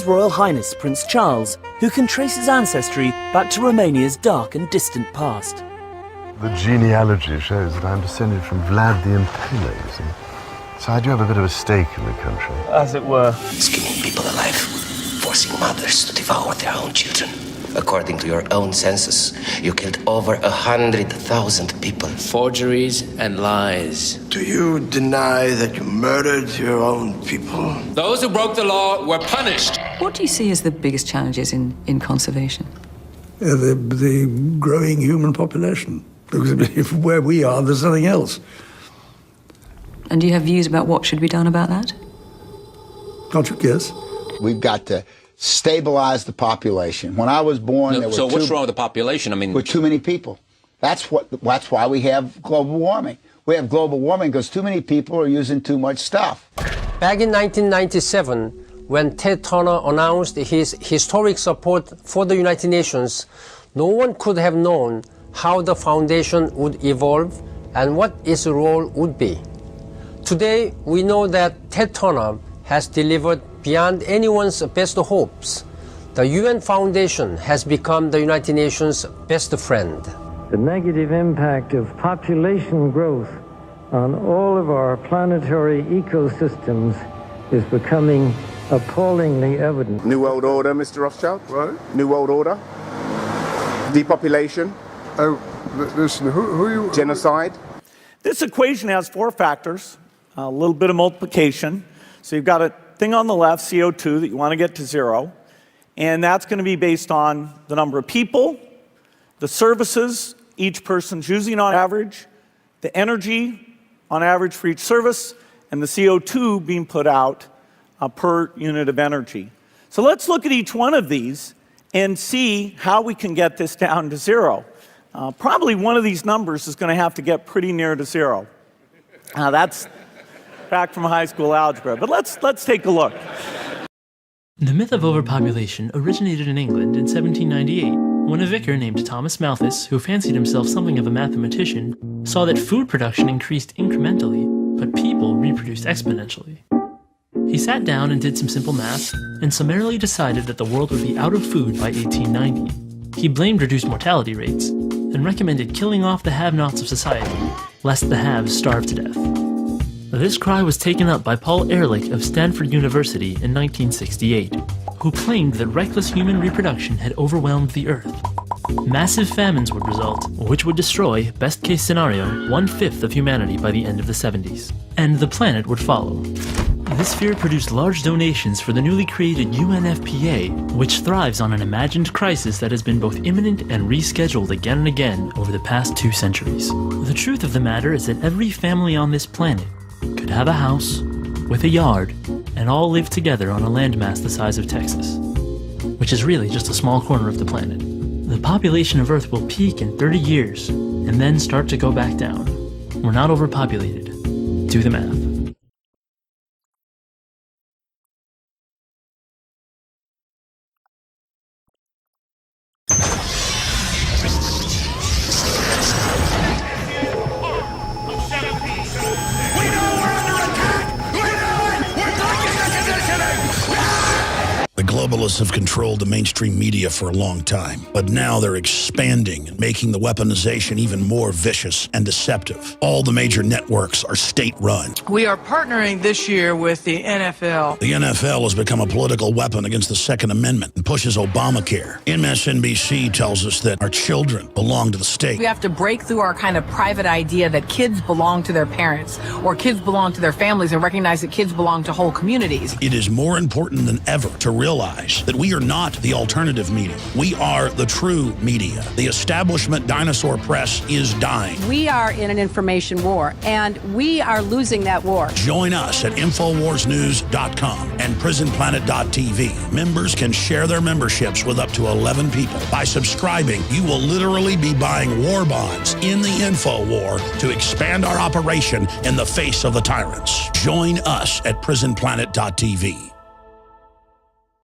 Royal Highness Prince Charles, who can trace his ancestry back to Romania's dark and distant past. The genealogy shows that I'm descended from Vlad the Impaler, you see. So I do have a bit of a stake in the country. As it were. Skinning people alive, forcing mothers to devour their own children. According to your own census, you killed over 100,000 people. Forgeries and lies. Do you deny that you murdered your own people? Those who broke the law were punished. What do you see as the biggest challenges in conservation? The growing human population. Because where we are, there's nothing else. And do you have views about what should be done about that? Can't you guess? We've got to stabilize the population. When I was born, there were so what's wrong with the population? I mean, with too many people. That's why we have global warming. We have global warming because too many people are using too much stuff. Back in 1997, when Ted Turner announced his historic support for the United Nations, no one could have known how the foundation would evolve and what its role would be. Today, we know that Ted Turner has delivered beyond anyone's best hopes. The UN Foundation has become the United Nations' best friend. The negative impact of population growth on all of our planetary ecosystems is becoming appallingly evident. New World Order, Mr. Rothschild? What? New World Order? Depopulation? Oh, listen, who are you? Genocide? This equation has four factors, a little bit of multiplication. So you've got a thing on the left, CO2, that you want to get to zero. And that's going to be based on the number of people, the services each person's using on average, the energy on average for each service, and the CO2 being put out per unit of energy. So let's look at each one of these and see how we can get this down to zero. Probably one of these numbers is going to have to get pretty near to zero. That's back from high school algebra, but let's take a look. The myth of overpopulation originated in England in 1798, when a vicar named Thomas Malthus, who fancied himself something of a mathematician, saw that food production increased incrementally, but people reproduced exponentially. He sat down and did some simple math, and summarily decided that the world would be out of food by 1890. He blamed reduced mortality rates, and recommended killing off the have-nots of society, lest the haves starve to death. This cry was taken up by Paul Ehrlich of Stanford University in 1968, who claimed that reckless human reproduction had overwhelmed the Earth. Massive famines would result, which would destroy, best-case scenario, 1/5 of humanity by the end of the 70s. And the planet would follow. This fear produced large donations for the newly created UNFPA, which thrives on an imagined crisis that has been both imminent and rescheduled again and again over the past 2 centuries. The truth of the matter is that every family on this planet could have a house, with a yard, and all live together on a landmass the size of Texas, which is really just a small corner of the planet. The population of Earth will peak in 30 years, and then start to go back down. We're not overpopulated. Do the math. The globalists have controlled the mainstream media for a long time, but now they're expanding and making the weaponization even more vicious and deceptive. All the major networks are state-run. We are partnering this year with the NFL. The NFL has become a political weapon against the Second Amendment and pushes Obamacare. MSNBC tells us that our children belong to the state. We have to break through our kind of private idea that kids belong to their parents or kids belong to their families and recognize that kids belong to whole communities. It is more important than ever to realize that we are not the alternative media. We are the true media. The establishment dinosaur press is dying. We are in an information war, and we are losing that war. Join us at InfoWarsNews.com and PrisonPlanet.tv. Members can share their memberships with up to 11 people. By subscribing, you will literally be buying war bonds in the info war to expand our operation in the face of the tyrants. Join us at PrisonPlanet.tv.